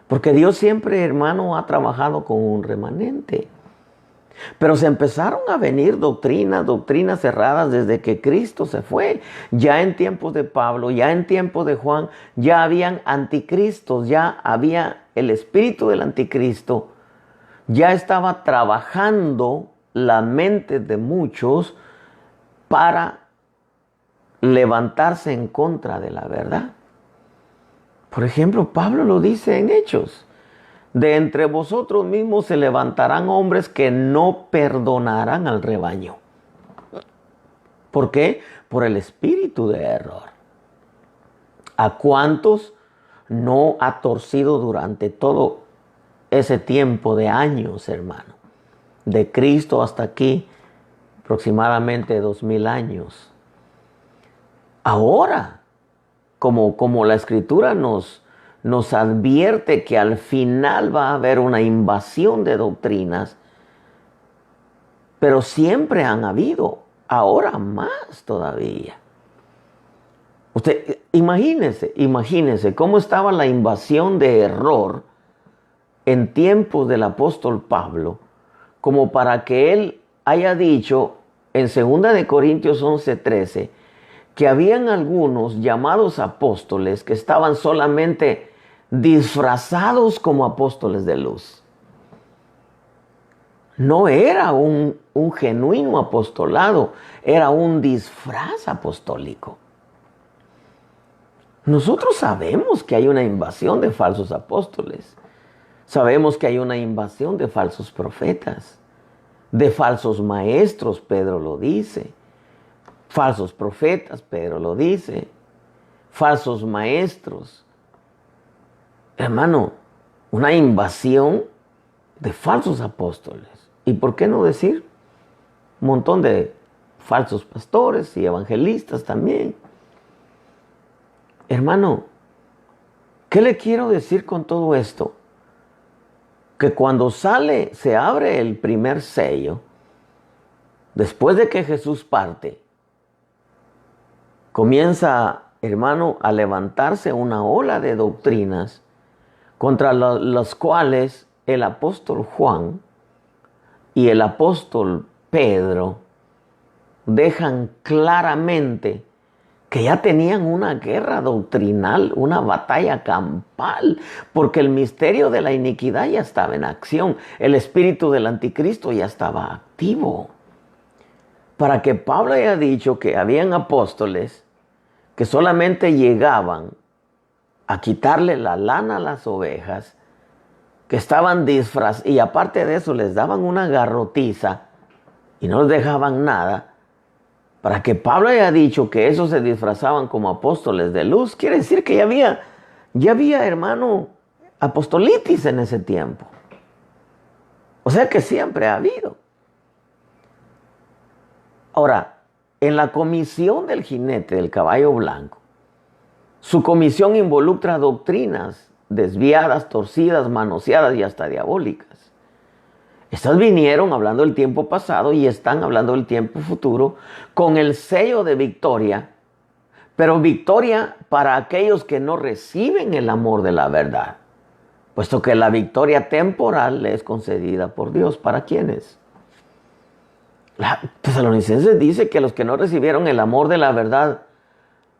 Porque Dios siempre, hermano, ha trabajado con un remanente. Pero se empezaron a venir doctrinas cerradas desde que Cristo se fue. Ya en tiempos de Pablo, ya en tiempos de Juan, ya habían anticristos, ya había el espíritu del anticristo. Ya estaba trabajando la mente de muchos para levantarse en contra de la verdad. Por ejemplo, Pablo lo dice en Hechos. De entre vosotros mismos se levantarán hombres que no perdonarán al rebaño. ¿Por qué? Por el espíritu de error. ¿A cuántos no ha torcido durante todo ese tiempo de años, hermano? De Cristo hasta aquí, aproximadamente 2000 años. Ahora, como la Escritura nos advierte que al final va a haber una invasión de doctrinas, pero siempre han habido, ahora más todavía. Usted, imagínese cómo estaba la invasión de error en tiempos del apóstol Pablo, como para que él haya dicho en 2 de Corintios 11:13, que habían algunos llamados apóstoles que estaban solamente disfrazados como apóstoles de luz. No era un genuino apostolado, era un disfraz apostólico. Nosotros sabemos que hay una invasión de falsos apóstoles. Sabemos que hay una invasión de falsos profetas, de falsos maestros, Pedro lo dice. Falsos profetas, Pedro lo dice. Falsos maestros. Hermano, una invasión de falsos apóstoles. ¿Y por qué no decir? Un montón de falsos pastores y evangelistas también. Hermano, ¿qué le quiero decir con todo esto? Que cuando se abre el primer sello, después de que Jesús parte, comienza, hermano, a levantarse una ola de doctrinas contra los cuales el apóstol Juan y el apóstol Pedro dejan claramente que ya tenían una guerra doctrinal, una batalla campal, porque el misterio de la iniquidad ya estaba en acción, el espíritu del anticristo ya estaba activo. Para que Pablo haya dicho que habían apóstoles que solamente llegaban a quitarle la lana a las ovejas, que estaban disfrazados, y aparte de eso les daban una garrotiza y no les dejaban nada. Para que Pablo haya dicho que esos se disfrazaban como apóstoles de luz, quiere decir que ya había, hermano, apostolitis en ese tiempo. O sea que siempre ha habido. Ahora, en la comisión del jinete del caballo blanco, su comisión involucra doctrinas desviadas, torcidas, manoseadas y hasta diabólicas. Estas vinieron hablando del tiempo pasado y están hablando del tiempo futuro con el sello de victoria, pero victoria para aquellos que no reciben el amor de la verdad, puesto que la victoria temporal le es concedida por Dios. ¿Para quiénes? La Tesalonicenses dice que los que no recibieron el amor de la verdad,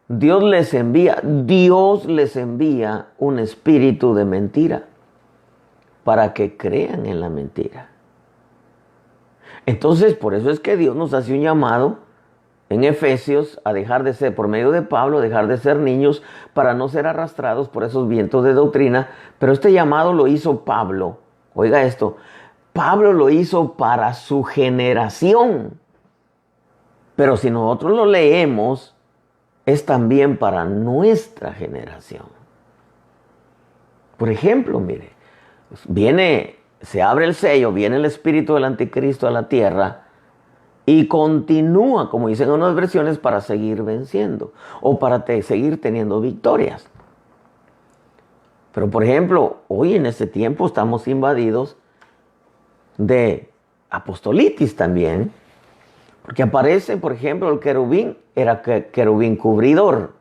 Dios les envía un espíritu de mentira para que crean en la mentira. Entonces, por eso es que Dios nos hace un llamado en Efesios a dejar de ser, por medio de Pablo, dejar de ser niños para no ser arrastrados por esos vientos de doctrina. Pero este llamado lo hizo Pablo. Oiga esto, Pablo lo hizo para su generación. Pero si nosotros lo leemos, es también para nuestra generación. Por ejemplo, mire, se abre el sello, viene el espíritu del anticristo a la tierra y continúa, como dicen en unas versiones, para seguir venciendo o para seguir teniendo victorias. Pero por ejemplo, hoy en este tiempo estamos invadidos de apostolitis también, porque aparece, por ejemplo, el querubín, era querubín cubridor.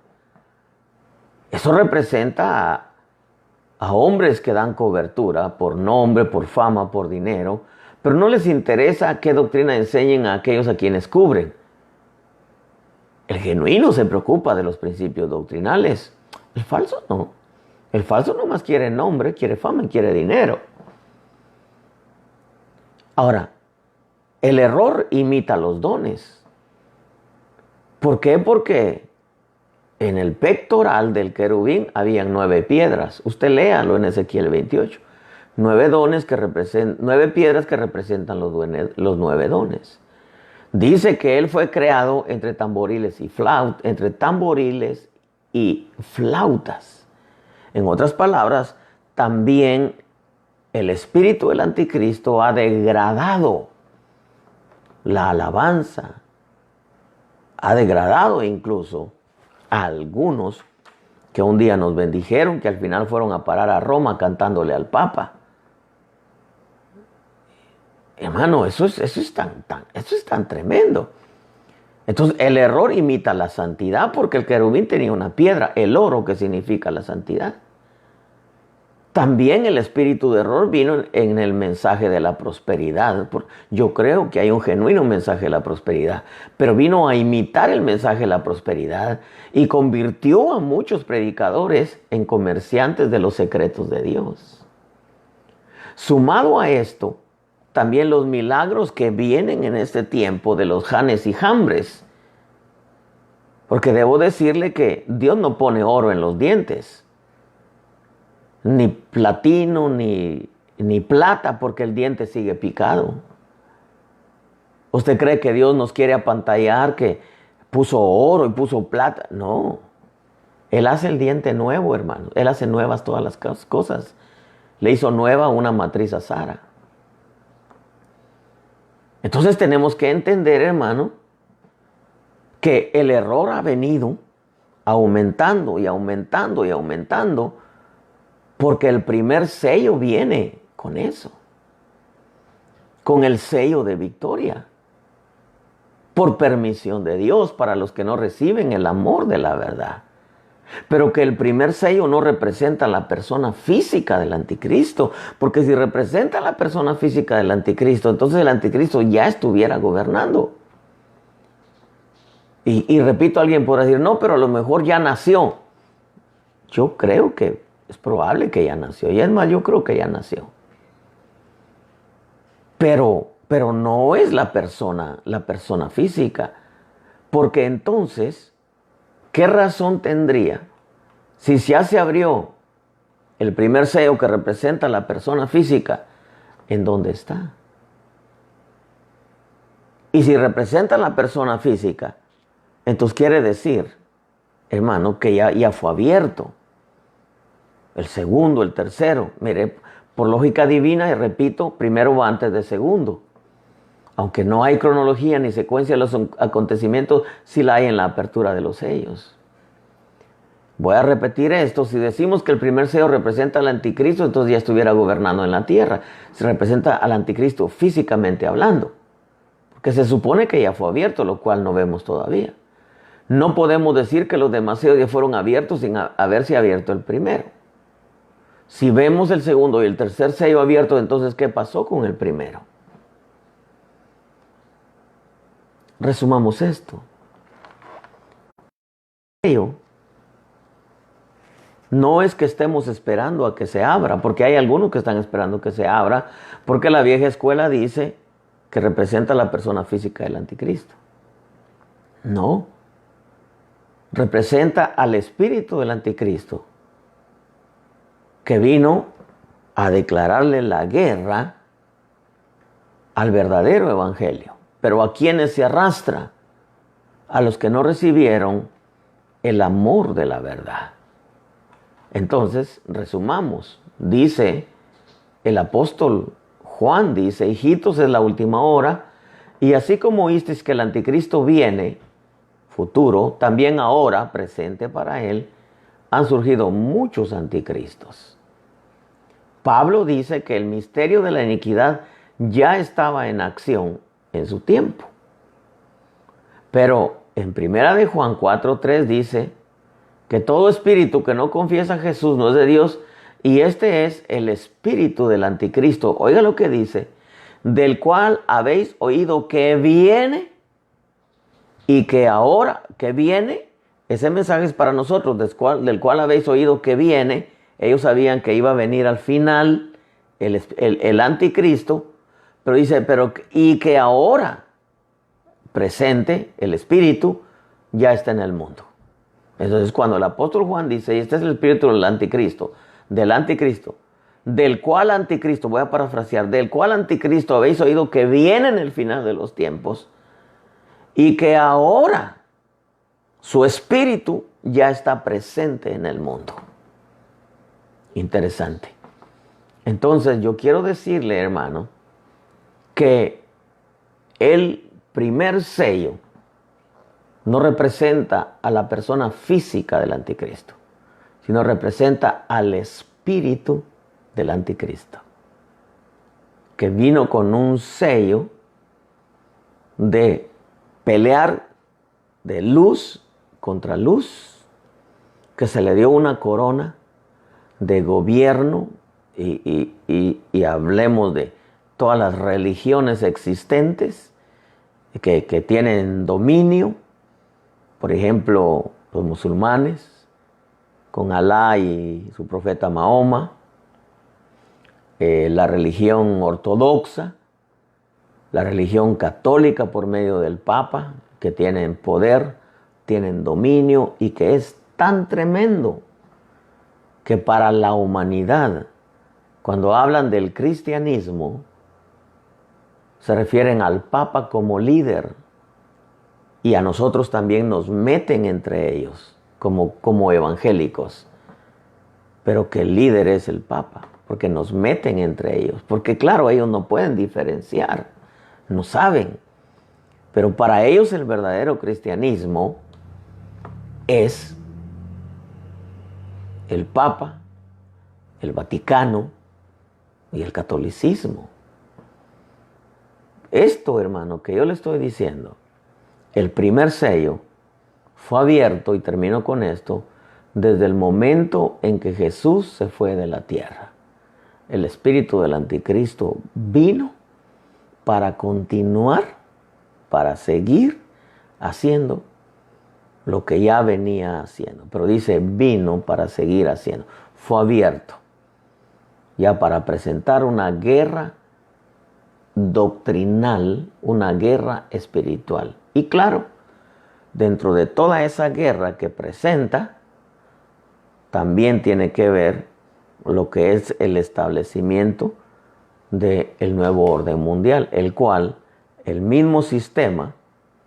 Eso representa a hombres que dan cobertura por nombre, por fama, por dinero, pero no les interesa qué doctrina enseñen a aquellos a quienes cubren. El genuino se preocupa de los principios doctrinales. El falso no. El falso nomás quiere nombre, quiere fama y quiere dinero. Ahora, el error imita los dones. ¿Por qué? Porque en el pectoral del querubín habían 9 piedras. Usted léalo en Ezequiel 28. 9 piedras que representan los 9 dones. Dice que él fue creado entre tamboriles y flautas. En otras palabras, también el espíritu del anticristo ha degradado la alabanza, ha degradado incluso a algunos que un día nos bendijeron, que al final fueron a parar a Roma cantándole al Papa. Hermano, eso es tan tremendo. Entonces, el error imita la santidad, porque el querubín tenía una piedra, el oro, que significa la santidad. También el espíritu de error vino en el mensaje de la prosperidad. Yo creo que hay un genuino mensaje de la prosperidad, pero vino a imitar el mensaje de la prosperidad y convirtió a muchos predicadores en comerciantes de los secretos de Dios. Sumado a esto, también los milagros que vienen en este tiempo de los Janes y Jambres. Porque debo decirle que Dios no pone oro en los dientes, ni platino, ni plata, porque el diente sigue picado. ¿Usted cree que Dios nos quiere apantallar, que puso oro y puso plata? No. Él hace el diente nuevo, hermano. Él hace nuevas todas las cosas. Le hizo nueva una matriz a Sara. Entonces tenemos que entender, hermano, que el error ha venido aumentando y aumentando y aumentando, porque el primer sello viene con eso, con el sello de victoria, por permisión de Dios para los que no reciben el amor de la verdad. Pero que el primer sello no representa la persona física del anticristo, porque si representa la persona física del anticristo, entonces el anticristo ya estuviera gobernando. Y repito, alguien podrá decir, no, pero a lo mejor ya nació. Yo creo que es probable que ya nació, y es más, yo creo que ya nació. Pero no es la persona física, porque entonces, ¿qué razón tendría si ya se abrió el primer sello que representa a la persona física? ¿En dónde está? Y si representa a la persona física, entonces quiere decir, hermano, que ya fue abierto. El segundo, el tercero. Mire, por lógica divina, y repito, primero va antes de segundo. Aunque no hay cronología ni secuencia de los acontecimientos, sí la hay en la apertura de los sellos. Voy a repetir esto. Si decimos que el primer sello representa al anticristo, entonces ya estuviera gobernando en la tierra. Se representa al anticristo físicamente hablando. Porque se supone que ya fue abierto, lo cual no vemos todavía. No podemos decir que los demás sellos ya fueron abiertos sin haberse abierto el primero. Si vemos el segundo y el tercer sello abierto, entonces ¿qué pasó con el primero? Resumamos esto. No es que estemos esperando a que se abra, porque hay algunos que están esperando que se abra, porque la vieja escuela dice que representa a la persona física del anticristo. No. Representa al espíritu del anticristo, que vino a declararle la guerra al verdadero evangelio. Pero ¿a quiénes se arrastra? A los que no recibieron el amor de la verdad. Entonces, resumamos. Dice el apóstol Juan, dice, hijitos, es la última hora, y así como oísteis que el anticristo viene, futuro, también ahora, presente para él, han surgido muchos anticristos. Pablo dice que el misterio de la iniquidad ya estaba en acción en su tiempo. Pero en 1 de Juan 4:3 dice que todo espíritu que no confiesa a Jesús no es de Dios, y este es el espíritu del anticristo. Oiga lo que dice, del cual habéis oído que viene y que ahora que viene. Ese mensaje es para nosotros, del cual habéis oído que viene. Ellos sabían que iba a venir al final el anticristo, pero dice, y que ahora, presente, el espíritu, ya está en el mundo. Entonces cuando el apóstol Juan dice, y este es el espíritu del anticristo, del cual anticristo, voy a parafrasear, del cual anticristo habéis oído que viene en el final de los tiempos, y que ahora su espíritu ya está presente en el mundo. Interesante. Entonces yo quiero decirle, hermano, que el primer sello no representa a la persona física del anticristo, sino representa al espíritu del anticristo, que vino con un sello de pelear de luz contra luz, que se le dio una corona de gobierno y hablemos de todas las religiones existentes que tienen dominio. Por ejemplo, los musulmanes, con Alá y su profeta Mahoma, la religión ortodoxa, la religión católica por medio del Papa, que tienen poder, tienen dominio, y que es tan tremendo que para la humanidad, cuando hablan del cristianismo, se refieren al Papa como líder, y a nosotros también nos meten entre ellos como evangélicos, pero que el líder es el Papa, porque nos meten entre ellos, porque claro, ellos no pueden diferenciar, no saben, pero para ellos el verdadero cristianismo es el Papa, el Vaticano y el catolicismo. Esto, hermano, que yo le estoy diciendo, el primer sello fue abierto, y termino con esto, desde el momento en que Jesús se fue de la tierra. El espíritu del anticristo vino para continuar, para seguir haciendo lo que ya venía haciendo. Pero dice, vino para seguir haciendo. Fue abierto ya para presentar una guerra doctrinal, una guerra espiritual. Y claro, dentro de toda esa guerra que presenta, también tiene que ver lo que es el establecimiento del nuevo orden mundial, el cual el mismo sistema,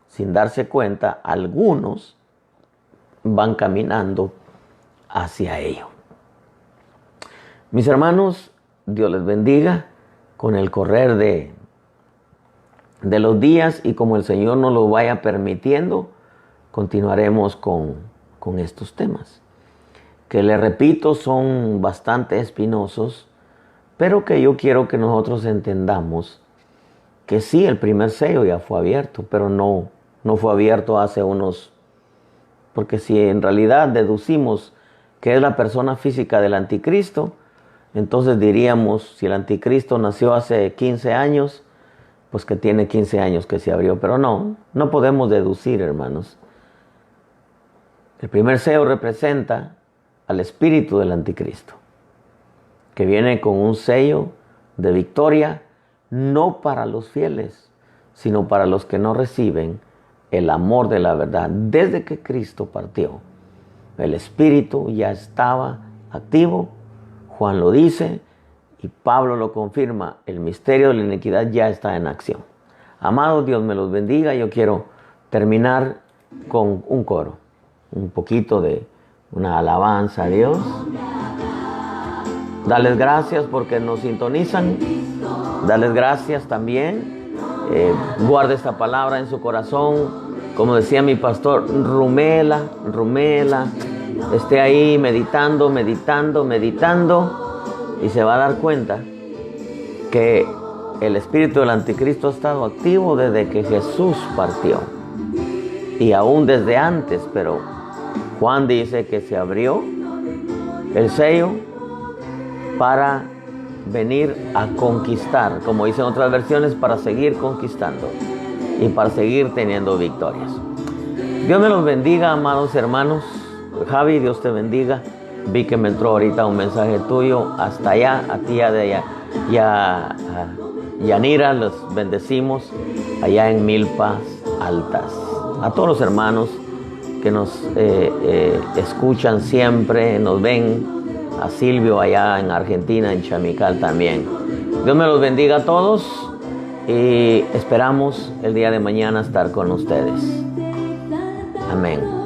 sin darse cuenta, algunos van caminando hacia ello. Mis hermanos, Dios les bendiga con el correr de los días, y como el Señor nos lo vaya permitiendo, continuaremos con estos temas, que les repito son bastante espinosos, pero que yo quiero que nosotros entendamos que sí, el primer sello ya fue abierto, pero no fue abierto hace unos... Porque si en realidad deducimos que es la persona física del anticristo, entonces diríamos, si el anticristo nació hace 15 años, pues que tiene 15 años que se abrió. Pero no podemos deducir, hermanos. El primer sello representa al espíritu del anticristo, que viene con un sello de victoria, no para los fieles, sino para los que no reciben el amor de la verdad. Desde que Cristo partió, el espíritu ya estaba activo. Juan lo dice y Pablo lo confirma. El misterio de la iniquidad ya está en acción. Amados, Dios me los bendiga. Yo quiero terminar con un coro, un poquito de una alabanza a Dios. Darles gracias porque nos sintonizan. Darles gracias también. Guarde esta palabra en su corazón. Como decía mi pastor, rumela. Esté ahí meditando, y se va a dar cuenta que el espíritu del anticristo ha estado activo desde que Jesús partió. Y aún desde antes, pero Juan dice que se abrió el sello para venir a conquistar, como dicen otras versiones, para seguir conquistando y para seguir teniendo victorias. Dios me los bendiga, amados hermanos. Javi, Dios te bendiga. Vi que me entró ahorita un mensaje tuyo hasta allá, a ti y a Yanira, los bendecimos allá en Milpas Altas. A todos los hermanos que nos escuchan siempre, nos ven, a Silvio allá en Argentina, en Chamical también. Dios me los bendiga a todos y esperamos el día de mañana estar con ustedes. Amén.